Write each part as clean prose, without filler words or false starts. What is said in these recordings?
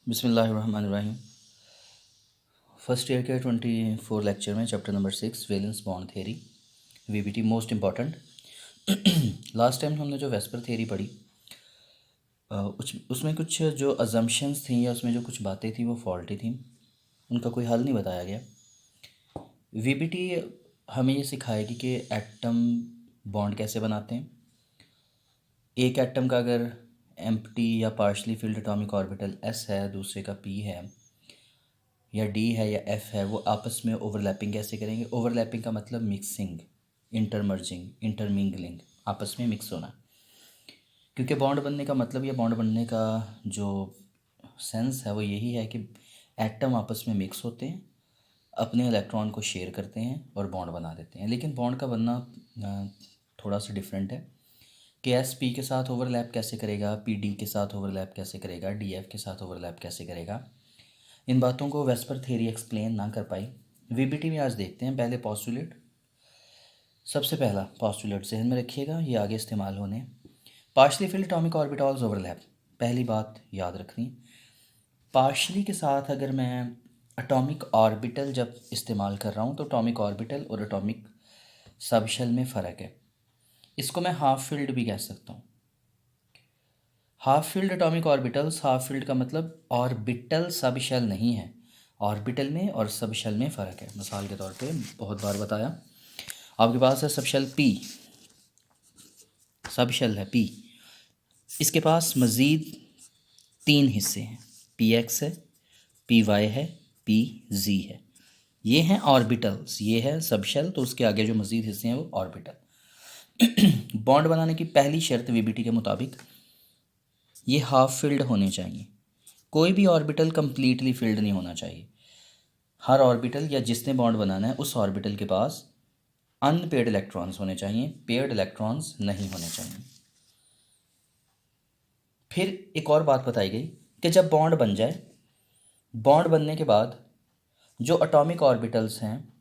बिस्मिल्लाहिर्रहमानिर्रहीम। First year के 24 lecture में chapter number 6 valence bond theory VBT most important. Last time हमने जो वेस्पर थ्योरी पढ़ी उसमें कुछ जो अजम्पशंस थी या उसमें जो कुछ बातें थी वो फॉल्टी थी, उनका कोई हल नहीं बताया गया। वीबीटी हमें ये सिखाएगी कि एटम बॉन्ड कैसे बनाते हैं। एक एटम का अगर एम्प्टी या partially field atomic orbital s है, दूसरे का p है या d है या f है, वो आपस में ओवरलैपिंग कैसे करेंगे। ओवरलैपिंग का मतलब मिक्सिंग, इंटरमर्जिंग, इंटरमिंगलिंग, आपस में मिक्स होना। क्योंकि बॉन्ड बनने का मतलब या बॉन्ड बनने का जो सेंस है वो यही है कि एटम आपस में मिक्स होते हैं, अपने इलेक्ट्रॉन को शेयर करते हैं और बॉन्ड बना देते हैं। लेकिन बॉन्ड का बनना थोड़ा सा डिफरेंट है कि एस पी के साथ ओवरलैप कैसे करेगा, पी डी के साथ ओवरलैप कैसे करेगा, डी एफ के साथ ओवरलैप कैसे करेगा। इन बातों को वेस्पर थ्योरी एक्सप्लेन ना कर पाई। वीबीटी में आज देखते हैं। पहले पॉस्टुलेट, सबसे पहला पॉस्टुलेट जहन में रखिएगा, ये आगे इस्तेमाल होने। Partially field atomic orbitals overlap, पहली बात याद रखनी। पार्शली के साथ अगर मैं एटॉमिक ऑर्बिटल जब इस्तेमाल कर रहा हूँ तो एटॉमिक ऑर्बिटल और एटॉमिक सबशेल में फ़र्क है। इसको मैं हाफ फील्ड भी कह सकता हूँ। Half field atomic orbitals, half field का मतलब ऑर्बिटल सब शेल नहीं है। ऑर्बिटल में और सब शेल में फ़र्क है। मिसाल के तौर पे बहुत बार बताया, आपके पास है sub shell p, sub shell है पी, इसके पास मज़ीद 3 हिस्से हैं, पी एक्स है, पी वाई है, पी जी है। ये हैं ऑर्बिटल्स, ये है सब शेल, तो उसके आगे जो मज़ीद हिस्से हैं वो ऑर्बिटल। बॉन्ड बनाने की पहली शर्त वीबीटी के मुताबिक ये हाफ फिल्ड होने चाहिए। कोई भी ऑर्बिटल कंप्लीटली फिल्ड नहीं होना चाहिए। हर ऑर्बिटल या जिसने बॉन्ड बनाना है उस ऑर्बिटल के पास अनपेयर्ड इलेक्ट्रॉन्स होने चाहिए, पेयर्ड इलेक्ट्रॉन्स नहीं होने चाहिए। फिर एक और बात बताई गई कि जब बॉन्ड बन जाए, बॉन्ड बनने के बाद जो एटॉमिक ऑर्बिटल्स हैं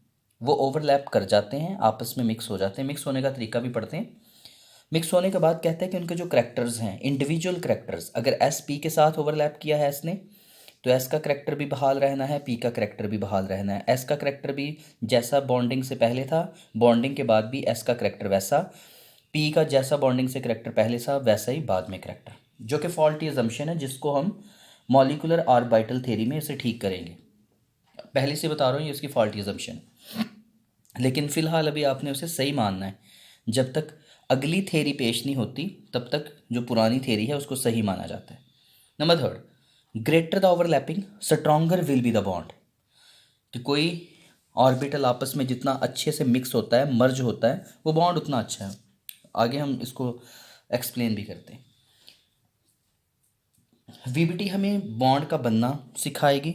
वो ओवरलैप कर जाते हैं, आपस में मिक्स हो जाते हैं। मिक्स होने का तरीका भी पढ़ते हैं। मिक्स होने के बाद कहते हैं कि उनके जो करैक्टर्स हैं, इंडिविजुअल करैक्टर्स, अगर एस पी के साथ ओवरलैप किया है एस ने, तो एस का करैक्टर भी बहाल रहना है, पी का करैक्टर भी बहाल रहना है। एस का करैक्टर भी जैसा बॉन्डिंग से पहले था, बॉन्डिंग के बाद भी एस का करैक्टर वैसा, पी का जैसा बॉन्डिंग से करैक्टर पहले था वैसा ही बाद में करैक्टर, जो कि फॉल्टी अजम्पशन है, जिसको हम मॉलिकुलर ऑर्बिटल थ्योरी में इसे ठीक करेंगे। पहले से बता रहा हूँ ये इसकी फॉल्टी अजम्पशन है, लेकिन फ़िलहाल अभी आपने उसे सही मानना है। जब तक अगली थ्योरी पेश नहीं होती तब तक जो पुरानी थ्योरी है उसको सही माना जाता है। Number third, greater the overlapping stronger will be the bond. कि कोई ऑर्बिटल आपस में जितना अच्छे से मिक्स होता है, मर्ज होता है, वो बॉन्ड उतना अच्छा है। आगे हम इसको एक्सप्लेन भी करते हैं। वीबीटी हमें बॉन्ड का बनना सिखाएगी,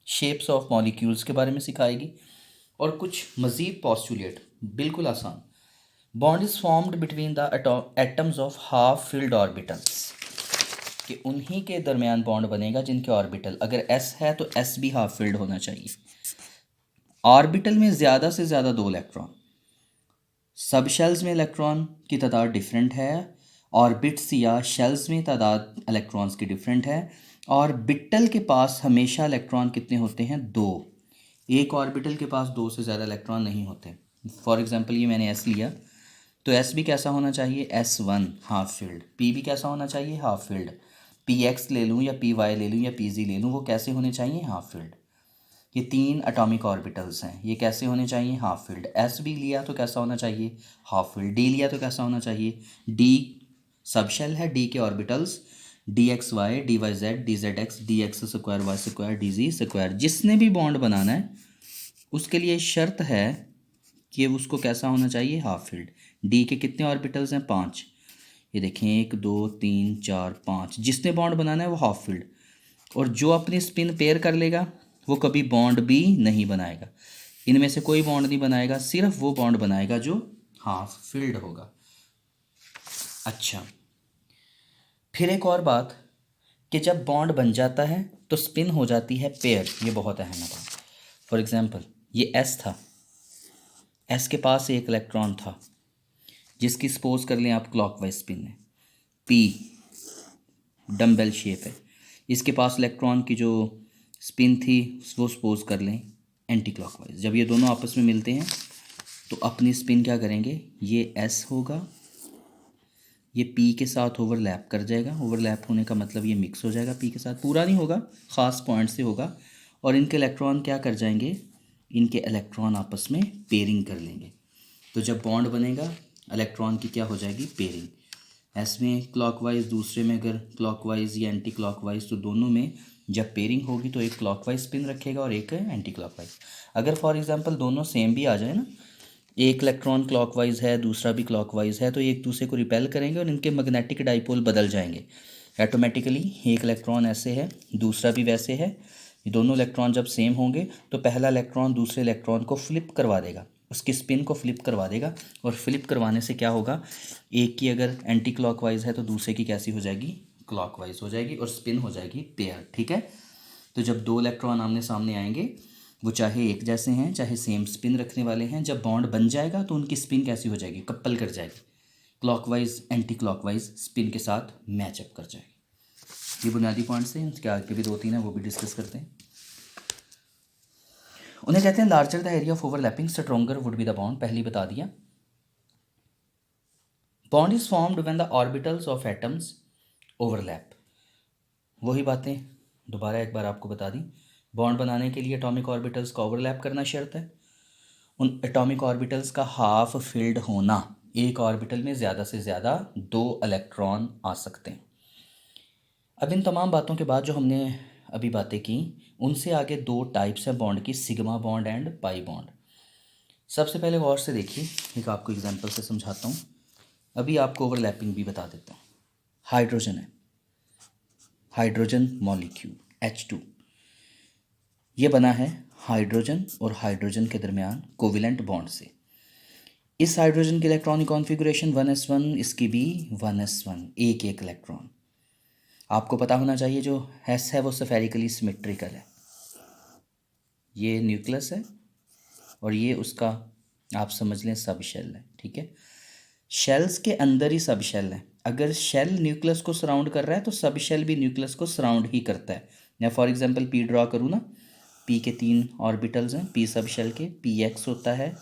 शेप्स ऑफ मॉलिक्यूल्स के बारे में सिखाएगी और कुछ मज़ीद पॉस्टुलेट, बिल्कुल आसान। Bond is formed between the atoms of half filled orbitals, कि उन्हीं के दरमियान बॉन्ड बनेगा जिनके ऑर्बिटल, अगर एस है तो एस भी हाफ फिल्ड होना चाहिए। ऑर्बिटल में ज़्यादा से ज़्यादा 2 इलेक्ट्रॉन, सब शेल्स में इलेक्ट्रॉन की तादाद डिफरेंट है, ऑर्बिट्स या शेल्स में तादाद इलेक्ट्रॉन्स की डिफरेंट है। ऑर्बिटल के पास हमेशा इलेक्ट्रॉन कितने होते हैं? 2। एक ऑर्बिटल के पास 2 से ज़्यादा इलेक्ट्रॉन नहीं होते। फॉर एग्जांपल ये मैंने एस लिया, तो एस भी कैसा होना चाहिए? S1 half field. पी भी कैसा होना चाहिए? Half field. पी एक्स ले लूँ या पी वाई ले लूँ या पी जी ले लूँ, वो कैसे होने चाहिए? Half field. ये 3 एटॉमिक ऑर्बिटल्स हैं, ये कैसे होने चाहिए? Half field. एस भी लिया तो कैसा होना चाहिए? Half field. डी लिया तो कैसा होना चाहिए? डी सब शेल है, डी के orbitals d x y, d y z, d z x, d x square, y square, d z square. जिसने भी बॉन्ड बनाना है उसके लिए शर्त है कि उसको कैसा होना चाहिए? Half field. डी के कितने ऑर्बिटल्स हैं? 5। ये देखें, 1 2 3 4 5। जिसने बॉन्ड बनाना है वो हाफ फील्ड, और जो अपनी स्पिन पेयर कर लेगा वो कभी बॉन्ड भी नहीं बनाएगा। इनमें से कोई बॉन्ड नहीं बनाएगा, सिर्फ वो बॉन्ड बनाएगा जो हाफ फील्ड होगा। अच्छा, फिर एक और बात कि जब बॉन्ड बन जाता है तो स्पिन हो जाती है पेयर। ये बहुत अहम है बात। फॉर एग्जांपल ये एस था, एस के पास एक इलेक्ट्रॉन था जिसकी सपोज कर लें आप क्लॉकवाइज स्पिन है, पी डम्बेल शेप है, इसके पास इलेक्ट्रॉन की जो स्पिन थी वो सपोज कर लें एंटी क्लॉकवाइज। जब ये दोनों आपस में मिलते हैं तो अपनी स्पिन क्या करेंगे, ये एस होगा, ये पी के साथ ओवरलैप कर जाएगा। ओवरलैप होने का मतलब ये मिक्स हो जाएगा पी के साथ, पूरा नहीं होगा, ख़ास पॉइंट से होगा। और इनके इलेक्ट्रॉन क्या कर जाएंगे, इनके इलेक्ट्रॉन आपस में पेयरिंग कर लेंगे। तो जब बॉन्ड बनेगा इलेक्ट्रॉन की क्या हो जाएगी, पेयरिंग। एस में क्लॉकवाइज, दूसरे में अगर क्लॉकवाइज या एंटी क्लॉकवाइज, तो दोनों में जब पेयरिंग होगी तो एक क्लॉकवाइज स्पिन रखेगा और एक एंटी क्लॉकवाइज। अगर फॉर एग्जांपल दोनों सेम भी आ जाए ना, एक इलेक्ट्रॉन क्लॉकवाइज है दूसरा भी क्लॉकवाइज है, तो ये एक दूसरे को रिपेल करेंगे और इनके मैग्नेटिक डाइपोल बदल जाएंगे ऑटोमेटिकली। एक इलेक्ट्रॉन ऐसे है दूसरा भी वैसे है, ये दोनों इलेक्ट्रॉन जब सेम होंगे तो पहला इलेक्ट्रॉन दूसरे इलेक्ट्रॉन को फ्लिप करवा देगा, उसकी स्पिन को फ्लिप करवा देगा। और फ्लिप करवाने से क्या होगा, एक की अगर एंटी क्लॉकवाइज है तो दूसरे की कैसी हो जाएगी, क्लॉकवाइज हो जाएगी और स्पिन हो जाएगी पेयर। ठीक है, तो जब दो इलेक्ट्रॉन आमने सामने आएंगे, वो चाहे एक जैसे हैं चाहे सेम स्पिन रखने वाले हैं, जब बॉन्ड बन जाएगा तो उनकी स्पिन कैसी हो जाएगी, कपल कर जाएगी, क्लॉकवाइज एंटी क्लॉकवाइज स्पिन के साथ मैचअप कर जाएगी। ये बुनियादी पॉइंट्स हैं, इसके आगे भी 2-3 हैं, वो भी डिस्कस करते हैं। उन्हें कहते हैं larger the area of overlapping stronger would be the bond, पहले बता दिया। Bond is formed when the orbitals of atoms overlap. वही बातें दोबारा एक बार आपको बता दी। बॉन्ड बनाने के लिए एटॉमिक ऑर्बिटल्स का ओवरलैप करना शर्त है। उन एटॉमिक ऑर्बिटल्स का हाफ फिल्ड होना, एक ऑर्बिटल में ज़्यादा से ज़्यादा 2 इलेक्ट्रॉन आ सकते हैं। अब इन तमाम बातों के बाद जो हमने अभी बातें की, उनसे आगे 2 टाइप्स हैं बॉन्ड की, sigma bond and pi bond. सबसे पहले गौर से देखिए, एक आपको एग्जांपल से समझाता हूँ, अभी आपको ओवरलैपिंग भी बता देता हूँ। हाइड्रोजन है, हाइड्रोजन मॉलिक्यूल H2, ये बना है हाइड्रोजन और हाइड्रोजन के दरमियान कोविलेंट बॉन्ड से। इस हाइड्रोजन की इलेक्ट्रॉनिक कॉन्फ़िगरेशन 1s1, इसकी भी 1s1, एक एक इलेक्ट्रॉन। आपको पता होना चाहिए जो S है वो स्फेरिकली सिमेट्रिकल है, ये न्यूक्लियस है और ये उसका आप समझ लें सब शेल है। ठीक है, शेल्स के अंदर ही सब शेल है। अगर शेल न्यूक्लियस को सराउंड कर रहा है तो सब शेल भी न्यूक्लियस को सराउंड ही करता है। मैं फॉर एग्जांपल पी ड्रॉ करूँ ना, पी के 3 ऑर्बिटल्स हैं, पी सब शेल के, पी एक्स होता है,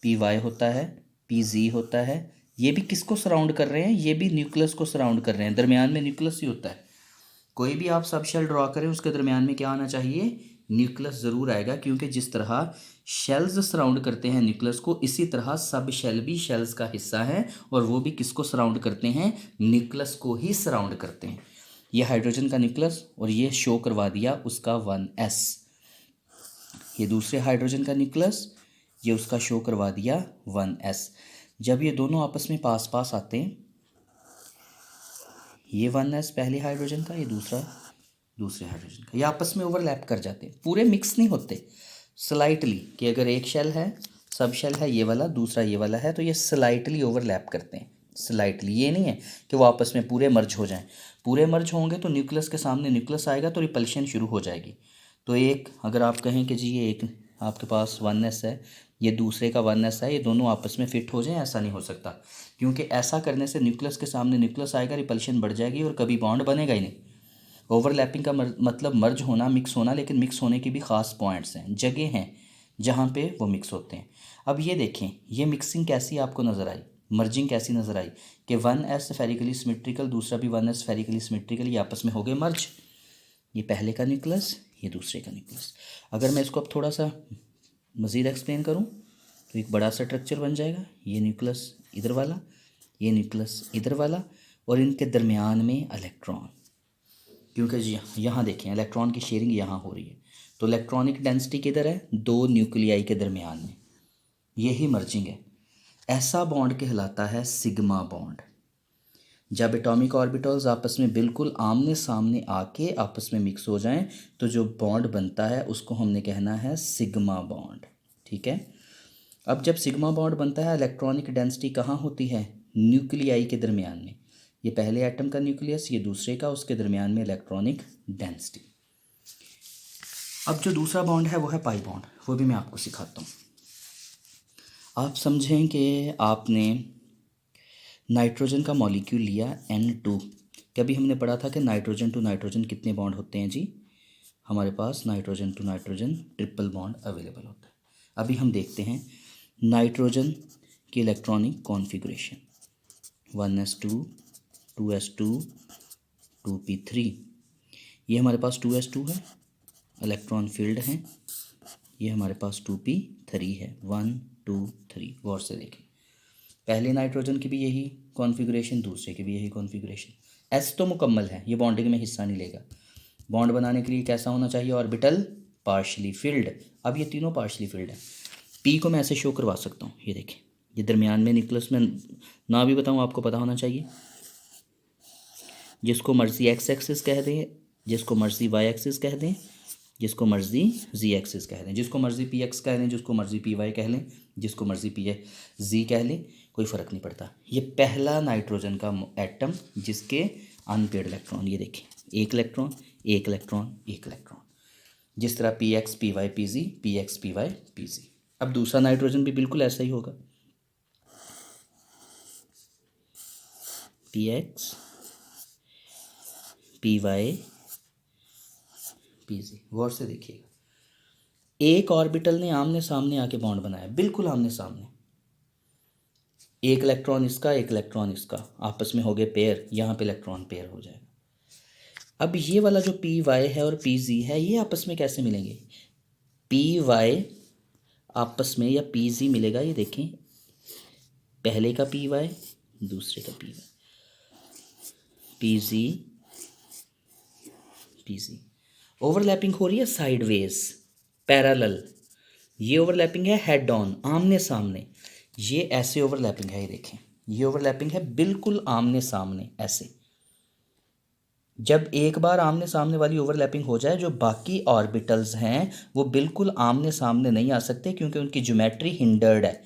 पी वाई होता है, पी जी होता है। ये भी किसको सराउंड कर रहे हैं, ये भी न्यूक्लियस को सराउंड कर रहे हैं, दरमियान में न्यूक्लियस ही होता है। कोई भी आप सब शेल ड्रॉ करें उसके दरमियान में क्या आना चाहिए, न्यूक्लियस ज़रूर आएगा, क्योंकि जिस तरह शेल्स सराउंड करते हैं न्यूक्लियस को, इसी तरह सब शेल भी शेल्स का हिस्सा है और वो भी किसको सराउंड करते हैं, न्यूक्लियस को ही सराउंड करते हैं। ये हाइड्रोजन का न्यूक्लियस और ये शो करवा दिया उसका 1s। ये दूसरे हाइड्रोजन का न्यूक्लियस, ये उसका शो करवा दिया 1s। जब ये दोनों आपस में पास पास आते हैं, ये 1s पहले हाइड्रोजन का, ये दूसरे हाइड्रोजन का, ये आपस में ओवरलैप कर जाते हैं, पूरे मिक्स नहीं होते, स्लाइटली। कि अगर एक शेल है, सब शेल है ये वाला, दूसरा ये वाला है, तो ये स्लाइटली ओवरलैप करते हैं, स्लाइटली। ये नहीं है कि वो आपस में पूरे मर्ज हो जाएं। पूरे मर्ज होंगे तो न्यूक्लियस के सामने न्यूक्लियस आएगा तो रिपल्शन शुरू हो जाएगी। तो एक अगर आप कहें कि जी ये एक आपके पास 1s है, ये दूसरे का 1s है, ये दोनों आपस में फिट हो जाएं, ऐसा नहीं हो सकता, क्योंकि ऐसा करने से न्यूक्लियस के सामने न्यूक्लियस आएगा, रिपल्शन बढ़ जाएगी और कभी बॉन्ड बनेगा ही नहीं। ओवरलैपिंग का मतलब मर्ज होना, मिक्स होना, लेकिन मिक्स होने की भी ख़ास पॉइंट्स हैं, जगह हैं जहाँ पे वो मिक्स होते हैं। अब ये देखें, ये मिक्सिंग कैसी आपको नज़र आई, मर्जिंग कैसी नज़र आई कि 1s स्फेरिकली सिमेट्रिकल, दूसरा भी 1s स्फेरिकली सिमेट्रिकल, ये आपस में हो गए मर्ज। ये पहले का न्यूक्लियस, ये दूसरे का न्यूक्लियस। अगर मैं इसको अब थोड़ा सा मज़ीद एक्सप्लेन करूँ तो एक बड़ा सा स्ट्रक्चर बन जाएगा। ये न्यूक्लियस इधर वाला, ये न्यूक्लियस इधर वाला, और इनके दरमियान में इलेक्ट्रॉन, क्योंकि जी यहाँ देखें इलेक्ट्रॉन की शेयरिंग यहाँ हो रही है, तो इलेक्ट्रॉनिक डेंसिटी किधर है, 2 न्यूक्लियाई के दरमियान में, यही मर्जिंग है। ऐसा बॉन्ड कहलाता है सिग्मा बॉन्ड। जब एटॉमिक ऑर्बिटल्स आपस में बिल्कुल आमने सामने आके आपस में मिक्स हो जाएं तो जो बॉन्ड बनता है उसको हमने कहना है सिग्मा बॉन्ड। ठीक है, अब जब सिग्मा बॉन्ड बनता है, इलेक्ट्रॉनिक डेंसिटी कहाँ होती है, न्यूक्लियाई के दरमियान में। ये पहले एटम का न्यूक्लियस, ये दूसरे का, उसके दरमियान में इलेक्ट्रॉनिक डेंसिटी। अब जो दूसरा बॉन्ड है वो है पाई बॉन्ड, वो भी मैं आपको सिखाता हूँ। आप समझें कि आपने नाइट्रोजन का मॉलिक्यूल लिया N2, कभी हमने पढ़ा था कि नाइट्रोजन टू नाइट्रोजन कितने बॉन्ड होते हैं जी, हमारे पास nitrogen to nitrogen triple bond available होता है। अभी हम देखते हैं नाइट्रोजन की electronic configuration, 1s2 2s2 2p3। ये हमारे पास 2s2 है, इलेक्ट्रॉन फील्ड हैं, ये हमारे पास 2p3 है, 1 2 3। गौर से देखें, पहले नाइट्रोजन की भी यही कॉन्फ़िगरेशन, दूसरे की भी यही कॉन्फ़िगरेशन। एस तो मुकम्मल है, ये बॉन्डिंग में हिस्सा नहीं लेगा। बॉन्ड बनाने के लिए कैसा होना चाहिए, ऑर्बिटल पार्शली फिल्ड। अब ये तीनों पार्शली फिल्ड है। पी को मैं ऐसे शो करवा सकता हूँ, ये देखें, ये दरमियान में न्यूक्लियस में ना भी बताऊँ आपको पता होना चाहिए। जिसको मर्जी एक्स एक्सिस कह दें, जिसको मर्जी वाई एक्सिस कह दें, जिसको मर्जी जी एक्सिस कह दें, जिसको मर्जी पी एक्स कह लें, जिसको मर्जी पी वाई कह लें, जिसको मर्जी पी जी कह लें, कोई फ़र्क नहीं पड़ता। ये पहला नाइट्रोजन का एटम जिसके अनपेड इलेक्ट्रॉन, ये देखें, एक इलेक्ट्रॉन एक इलेक्ट्रॉन एक इलेक्ट्रॉन, जिस तरह P X P Y P Z, P X P Y P Z. अब दूसरा नाइट्रोजन भी बिल्कुल ऐसा ही होगा, P X P Y P Z. गौर से देखिएगा, एक ऑर्बिटल ने आमने सामने आके बॉन्ड बनाया, बिल्कुल आमने सामने, एक इलेक्ट्रॉन इसका एक इलेक्ट्रॉन इसका, आपस में हो गए पेयर, यहाँ पे इलेक्ट्रॉन पेयर हो जाएगा। अब ये वाला जो पी वाई है और पी जी है, ये आपस में कैसे मिलेंगे, पी वाई आपस में या पी जी मिलेगा, ये देखें, पहले का पी वाई दूसरे का p Y, P z overlapping हो रही है साइडवेज पैरेलल, ये ओवरलैपिंग है हेड ऑन आमने सामने, ये ऐसे ओवरलैपिंग है, ये देखें, ये ओवरलैपिंग है बिल्कुल आमने सामने ऐसे। जब एक बार आमने सामने वाली ओवरलैपिंग हो जाए, जो बाकी ऑर्बिटल्स हैं वो बिल्कुल आमने सामने नहीं आ सकते, क्योंकि उनकी ज्योमेट्री हिंडर्ड है,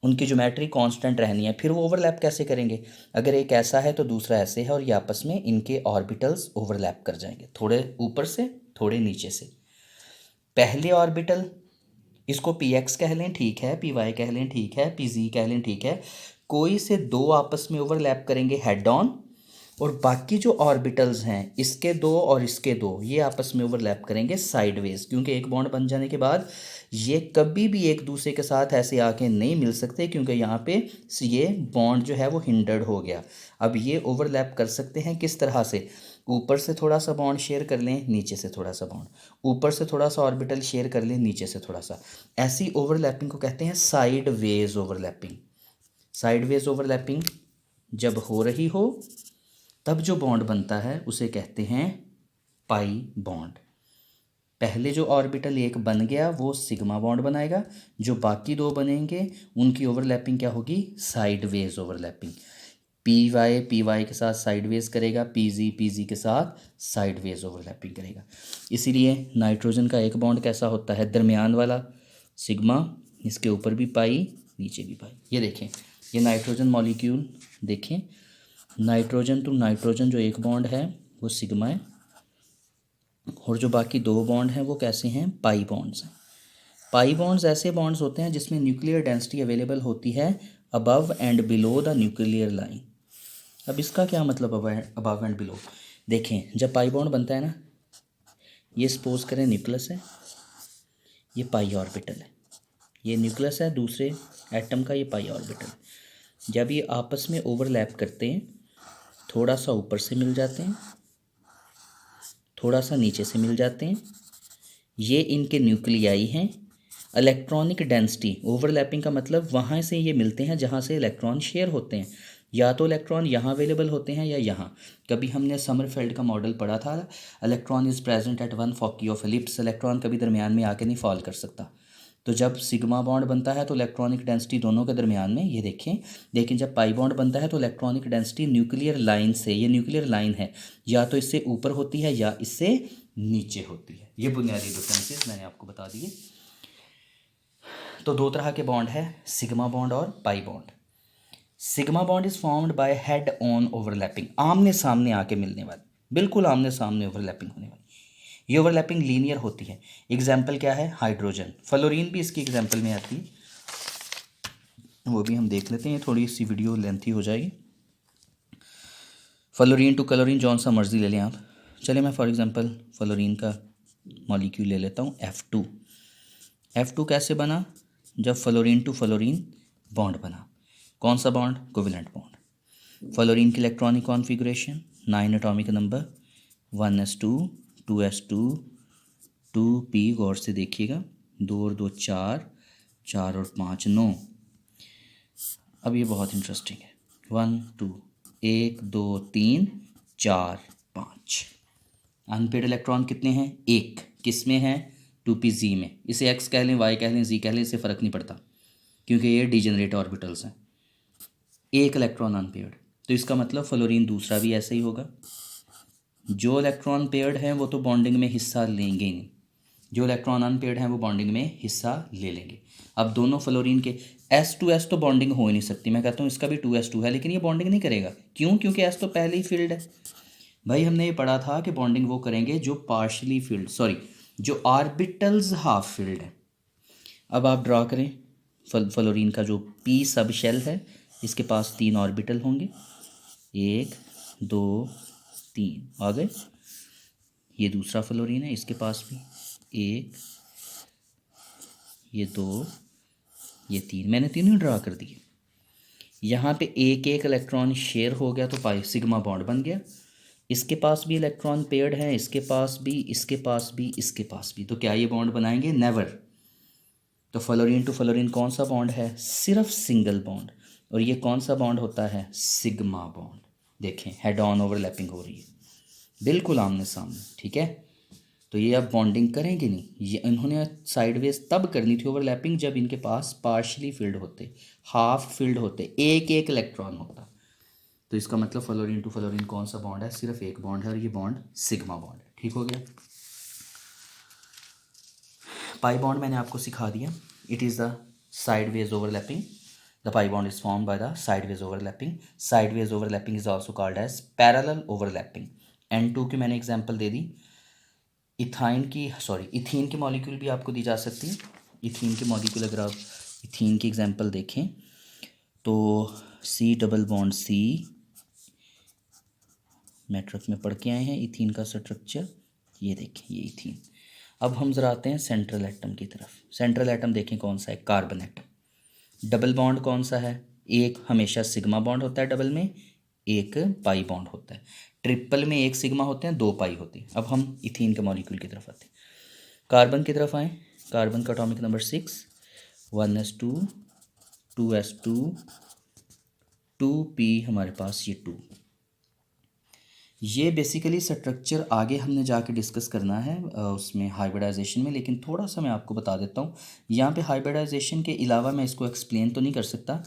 उनकी ज्योमेट्री कांस्टेंट रहनी है। फिर वो ओवरलैप कैसे करेंगे, अगर एक ऐसा है तो दूसरा ऐसे है, और ये आपस में इनके ऑर्बिटल्स ओवरलैप कर जाएंगे, थोड़े ऊपर से थोड़े नीचे से। पहले ऑर्बिटल इसको पी एक्स कह लें, ठीक है, पी वाई कह लें, ठीक है, पी जी कह लें, ठीक है, कोई से दो आपस में ओवरलैप करेंगे हेड ऑन, और बाकी जो ऑर्बिटल्स हैं इसके दो और इसके दो, ये आपस में ओवरलैप करेंगे साइडवेज, क्योंकि एक बॉन्ड बन जाने के बाद ये कभी भी एक दूसरे के साथ ऐसे आके नहीं मिल सकते, क्योंकि यहाँ पे ये बॉन्ड जो है वो हिंडर्ड हो गया। अब ये ओवरलैप कर सकते हैं किस तरह से, ऊपर से थोड़ा सा बॉन्ड शेयर कर लें, नीचे से थोड़ा सा बॉन्ड, ऊपर से थोड़ा सा ऑर्बिटल शेयर कर लें, नीचे से थोड़ा सा, ऐसी ओवरलैपिंग को कहते हैं साइडवेज ओवरलैपिंग। साइडवेज ओवरलैपिंग जब हो रही हो तब जो बॉन्ड बनता है उसे कहते हैं पाई बॉन्ड। पहले जो ऑर्बिटल एक बन गया वो सिग्मा बॉन्ड बनाएगा, जो बाकी दो बनेंगे उनकी ओवरलैपिंग क्या होगी, साइडवेज ओवरलैपिंग। पी वाई के साथ साइडवेज करेगा, पी जी के साथ साइडवेज ओवरलैपिंग करेगा। इसीलिए नाइट्रोजन का एक बॉन्ड कैसा होता है, दरमियान वाला सिग्मा, इसके ऊपर भी पाई नीचे भी पाई। ये देखें, ये नाइट्रोजन मॉलिक्यूल देखें, नाइट्रोजन टू नाइट्रोजन जो एक बॉन्ड है वो सिग्मा है, और जो बाकी दो बॉन्ड हैं वो कैसे हैं, पाई बॉन्ड्स हैं। पाई बॉन्ड्स ऐसे बॉन्ड्स होते हैं जिसमें न्यूक्लियर डेंसिटी अवेलेबल होती है above and below the nuclear line. अब इसका क्या मतलब अबव एंड बिलो, देखें, जब पाई बॉन्ड बनता है ना, ये सपोज करें न्यूक्लियस है, ये पाई ऑर्बिटल है, ये न्यूक्लियस है दूसरे एटम का, ये पाई ऑर्बिटल। जब ये आपस में ओवरलैप करते हैं, थोड़ा सा ऊपर से मिल जाते हैं, थोड़ा सा नीचे से मिल जाते हैं, ये इनके न्यूक्लियाई हैं। इलेक्ट्रॉनिक डेंसिटी ओवरलैपिंग का मतलब वहाँ से ये मिलते हैं जहाँ से इलेक्ट्रॉन शेयर होते हैं, या तो इलेक्ट्रॉन यहाँ अवेलेबल होते हैं या यहाँ। कभी हमने समरफेल्ड का मॉडल पढ़ा था, electron is present at one foci of ellipse, electron कभी दरमियान में आके नहीं फॉल कर सकता। तो जब सिग्मा बॉन्ड बनता है तो इलेक्ट्रॉनिक डेंसिटी दोनों के दरमियान में, ये देखें, लेकिन जब पाई बॉन्ड बनता है तो इलेक्ट्रॉनिक डेंसिटी न्यूक्लियर लाइन से, ये न्यूक्लियर लाइन है, या तो इससे ऊपर होती है या इससे नीचे होती है। ये बुनियादी डिफरेंसेस मैंने आपको बता दिए। तो दो तरह के बॉन्ड है, सिग्मा बॉन्ड और pi bond. Sigma bond is formed by head on overlapping, आमने सामने आके मिलने वाली, बिल्कुल आमने सामने ओवरलैपिंग होने वाली। ये ओवरलैपिंग लीनियर होती है। एग्जाम्पल क्या है, हाइड्रोजन, फ्लोरीन भी इसकी एग्जाम्पल में आती है, वो भी हम देख लेते हैं, थोड़ी सी वीडियो लेंथी हो जाएगी। फ्लोरीन टू क्लोरीन जौन सा मर्जी ले लें आप। चलिए मैं फॉर एग्जांपल फ्लोरीन का मॉलिक्यूल ले लेता हूँ F2। F2 कैसे बना? जब फ्लोरीन टू फ्लोरीन बॉन्ड बना। कौन सा बॉन्ड? Covalent bond. फ्लोरीन की electronic configuration 9 atomic number 1s2 2s2 2p, गौर से देखिएगा, 2 और 2 4, 4 और 5 9। अब ये बहुत इंटरेस्टिंग है। 1 2 1 2 3 4 5। अनपेड इलेक्ट्रॉन कितने हैं? एक। किस में है? 2pz में। इसे x कह लें, y कह लें, z कह लें, इससे फ़र्क नहीं पड़ता क्योंकि ये डिजेनरेट ऑर्बिटल्स हैं। एक इलेक्ट्रॉन अनपेयर्ड, तो इसका मतलब फ्लोरीन दूसरा भी ऐसा ही होगा। जो इलेक्ट्रॉन पेयर्ड हैं वो तो बॉन्डिंग में हिस्सा लेंगे ही नहीं, जो इलेक्ट्रॉन अनपेयर्ड हैं वो बॉन्डिंग में हिस्सा ले लेंगे। अब दोनों फ्लोरीन के S2S तो बॉन्डिंग हो ही नहीं सकती। मैं कहता हूँ इसका भी 2s2 है, लेकिन ये बॉन्डिंग नहीं करेगा। क्यों? क्योंकि S तो पहले ही फील्ड है। भाई हमने ये पढ़ा था कि बॉन्डिंग वो करेंगे जो पार्शली फील्ड, सॉरी, जो ऑर्बिटल्स हाफ फील्ड है। अब आप ड्रा करें फ्लोरीन का जो p सब शेल है, इसके पास 3 ऑर्बिटल होंगे, 1 2 3 आ गए। ये दूसरा फ्लोरीन है, इसके पास भी 1, ये 2, ये 3। मैंने तीनों ड्रा कर दिए। यहाँ पे एक एक इलेक्ट्रॉन शेयर हो गया तो पाई सिग्मा बॉन्ड बन गया। इसके पास भी इलेक्ट्रॉन पेयर्ड है, इसके पास भी, इसके पास भी, इसके पास भी। तो क्या ये बॉन्ड बनाएंगे? नेवर। तो फ्लोरीन टू फ्लोरीन कौन सा बॉन्ड है? सिर्फ सिंगल बॉन्ड। और ये कौन सा बॉन्ड होता है? Sigma bond. देखें हेड ऑन ओवरलैपिंग हो रही है, बिल्कुल आमने सामने, ठीक है। तो ये अब बॉन्डिंग करेंगे नहीं। ये इन्होंने साइडवेज तब करनी थी ओवरलैपिंग जब इनके पास पार्शली फील्ड होते, हाफ फील्ड होते, एक एक इलेक्ट्रॉन होता। तो इसका मतलब फ्लोरीन टू फ्लोरीन कौन सा बॉन्ड है? सिर्फ एक बॉन्ड है, और ये बॉन्ड सिग्मा बॉन्ड है। ठीक हो गया। पाई बॉन्ड मैंने आपको सिखा दिया। It is the sideways overlapping. The pi bond is form by the sideways overlapping. Sideways overlapping is also called as parallel overlapping. N2 की मैंने एग्जाम्पल दे दी। इथीन की मॉलिक्यूल भी आपको दी जा सकती है। इथीन की मॉलिक्यूल अगर आप इथीन की एग्जांपल देखें तो C double bond C, matrix में पढ़ के आए हैं इथीन का स्ट्रक्चर। ये देखें, ये इथीन। अब हम ज़रा आते हैं सेंट्रल एटम की तरफ। सेंट्रल एटम देखें कौन सा है? Carbon atom. डबल बॉन्ड कौन सा है? एक हमेशा सिग्मा बॉन्ड होता है डबल में, एक पाई बॉन्ड होता है। ट्रिपल में एक सिग्मा होते हैं, 2 पाई होती है। अब हम इथीन के मॉलिक्यूल की तरफ आते हैं। कार्बन की तरफ आए। कार्बन का atomic number 6, 1s2 2s2 2p, हमारे पास ये 2। ये बेसिकली स्ट्रक्चर आगे हमने जाके डिस्कस करना है उसमें हाइब्रिडाइजेशन में, लेकिन थोड़ा सा मैं आपको बता देता हूँ। यहाँ पे हाइब्रिडाइजेशन के अलावा मैं इसको एक्सप्लेन तो नहीं कर सकता।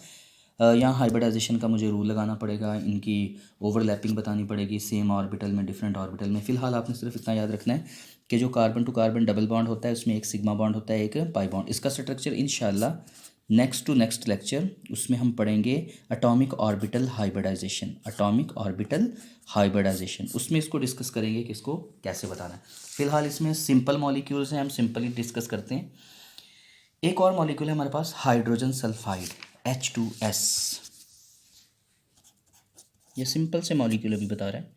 यहाँ हाइब्रिडाइजेशन का मुझे रूल लगाना पड़ेगा, इनकी ओवरलैपिंग बतानी पड़ेगी सेम ऑर्बिटल में, डिफरेंट ऑर्बिटल में। फ़िलहाल आपने सिर्फ इतना याद रखना है कि जो carbon to carbon double bond होता है उसमें एक सिग्मा बॉन्ड होता है, एक पाई बॉन्ड। इसका स्ट्रक्चर इंशाल्लाह नेक्स्ट टू नेक्स्ट लेक्चर उसमें हम पढ़ेंगे atomic orbital hybridization. Atomic orbital hybridization, उसमें इसको डिस्कस करेंगे कि इसको कैसे बताना है। फिलहाल इसमें सिंपल मॉलिक्यूल्स हैं, हम सिंपली डिस्कस करते हैं। एक और मॉलिक्यूल है हमारे पास, हाइड्रोजन सल्फाइड H2S। ये सिंपल से मॉलिक्यूल अभी बता रहा है।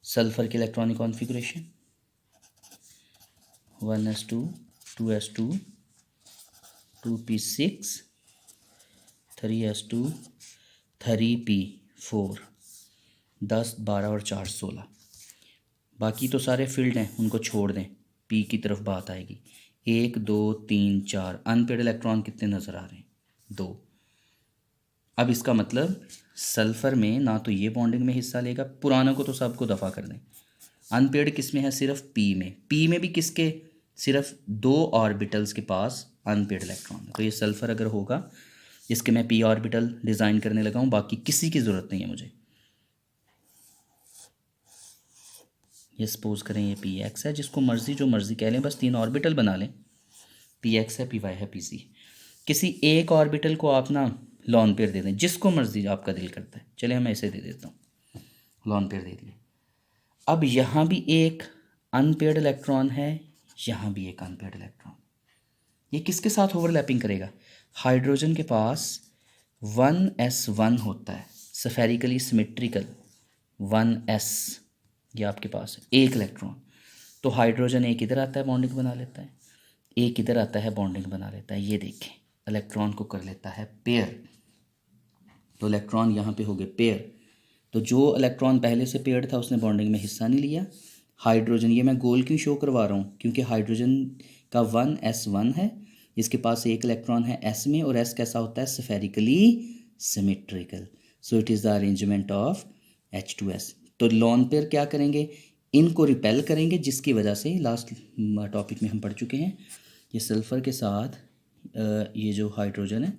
सल्फर की electronic configuration 1s2 2s2 2p6 3s2 3p4, 10 12 और 4 16। बाकी तो सारे फील्ड हैं, उनको छोड़ दें, पी की तरफ बात आएगी। 1 2 3 4 अनपेड इलेक्ट्रॉन कितने नज़र आ रहे हैं? 2। अब इसका मतलब सल्फ़र में ना तो ये बॉन्डिंग में हिस्सा लेगा, पुरानों को तो सबको दफ़ा कर दें। अनपेड किस में है? सिर्फ पी में। पी में भी किसके? सिर्फ 2 ऑर्बिटल्स के पास अनपेड इलेक्ट्रॉन है। तो ये सल्फ़र अगर होगा, इसके मैं पी ऑर्बिटल डिज़ाइन करने लगा हूँ, बाकी किसी की ज़रूरत नहीं है मुझे। ये सपोज करें ये पी एक्स है, जिसको मर्ज़ी जो मर्ज़ी कह लें, बस 3 ऑर्बिटल बना लें। पी एक्स है, पी वाई है, पी सी। किसी एक ऑर्बिटल को आप ना लॉन पेयर दे दें, जिसको मर्ज़ी आपका दिल करता है। चले मैं इसे दे देता हूँ, लॉन पेयर दे दिए। अब यहाँ भी एक अनपेयर्ड इलेक्ट्रॉन है, यहाँ भी एक अनपेयर्ड इलेक्ट्रॉन। ये किसके साथ ओवरलैपिंग करेगा? हाइड्रोजन के पास 1s1 होता है, स्फेरिकली सिमेट्रिकल। 1s, ये आपके पास है एक इलेक्ट्रॉन, तो हाइड्रोजन एक इधर आता है बॉन्डिंग बना लेता है, एक इधर आता है बॉन्डिंग बना लेता है। ये देखें इलेक्ट्रॉन को कर लेता है पेयर, तो इलेक्ट्रॉन यहाँ पे हो गए पेयर। तो जो इलेक्ट्रॉन पहले से पेयर्ड था उसने बॉन्डिंग में हिस्सा नहीं लिया। हाइड्रोजन, ये मैं गोल क्यों शो करवा रहा हूँ, क्योंकि हाइड्रोजन का 1s1 है, इसके पास एक इलेक्ट्रॉन है s में, और s कैसा होता है, spherically symmetrical, so it is the arrangement of H2s। तो लॉन पेयर क्या करेंगे, इनको रिपेल करेंगे, जिसकी वजह से लास्ट टॉपिक में हम पढ़ चुके हैं, ये सल्फ़र के साथ ये जो हाइड्रोजन है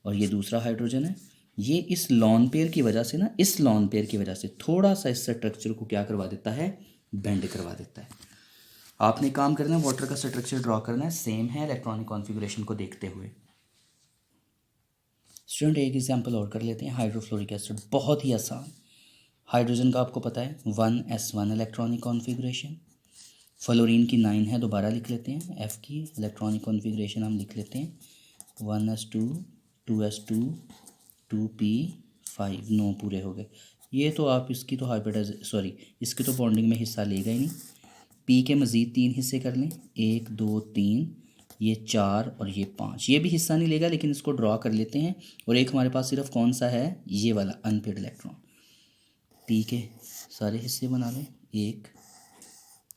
और ये दूसरा हाइड्रोजन है, ये इस लॉन पेयर की वजह से ना, इस लॉन पेयर की वजह से थोड़ा सा इस स्ट्रक्चर को क्या करवा देता है, बेंड करवा देता है। आपने काम करना है, वाटर का स्ट्रक्चर ड्रॉ करना है, सेम है इलेक्ट्रॉनिक कॉन्फ़िगरेशन को देखते हुए। स्टूडेंट एक एग्जांपल और कर लेते हैं, हाइड्रोफ्लोरिक एसिड, बहुत ही आसान। हाइड्रोजन का आपको पता है 1s1 इलेक्ट्रॉनिक कॉन्फ़िगरेशन, फ्लोरीन की 9 है, दोबारा लिख लेते हैं, F की इलेक्ट्रॉनिक कॉन्फ़िगरेशन हम लिख लेते हैं 1s2 2s2 2p5, 9 पूरे हो गए। ये तो आप इसकी तो इसकी तो बॉन्डिंग में हिस्सा लेगा ही नहीं। पी के मज़ीद 3 हिस्से कर लें, 1 2 3, ये 4 और ये 5, ये भी हिस्सा नहीं लेगा, लेकिन इसको ड्रॉ कर लेते हैं। और एक हमारे पास सिर्फ कौन सा है, ये वाला अनपेड इलेक्ट्रॉन। पी के सारे हिस्से बना लें, एक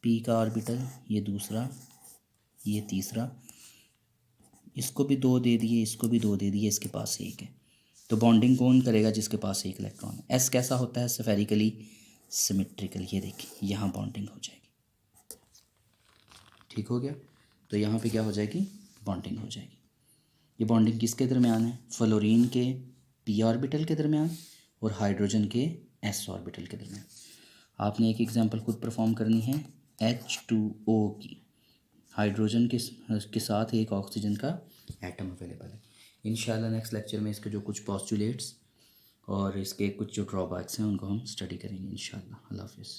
पी का ऑर्बिटल, ये दूसरा, ये तीसरा, इसको भी 2 दे दिए, इसको भी 2 दे दिए, इसके पास 1 है। तो बॉन्डिंग कौन करेगा, जिसके पास 1 इलेक्ट्रॉन है। एस कैसा होता है, स्फेरिकली सिमेट्रिकल, ये देखिए यहाँ बॉन्डिंग हो जाएगी। ठीक हो गया, तो यहाँ पे क्या हो जाएगी, बॉन्डिंग हो जाएगी। ये बॉन्डिंग किसके दरमियान है, फ्लोरीन के पी ऑर्बिटल के दरमियान और हाइड्रोजन के एस ऑर्बिटल के दरमियान। आपने एक एग्जांपल खुद परफॉर्म करनी है, H2O की, हाइड्रोजन के साथ एक ऑक्सीजन का एटम अवेलेबल है। इंशाल्लाह नेक्स्ट लेक्चर में इसके जो कुछ पॉस्टुलेट्स और इसके कुछ जो ड्रॉबैक्स हैं उनको हम स्टडी करेंगे इंशाल्लाह। अल्लाह हाफिज़।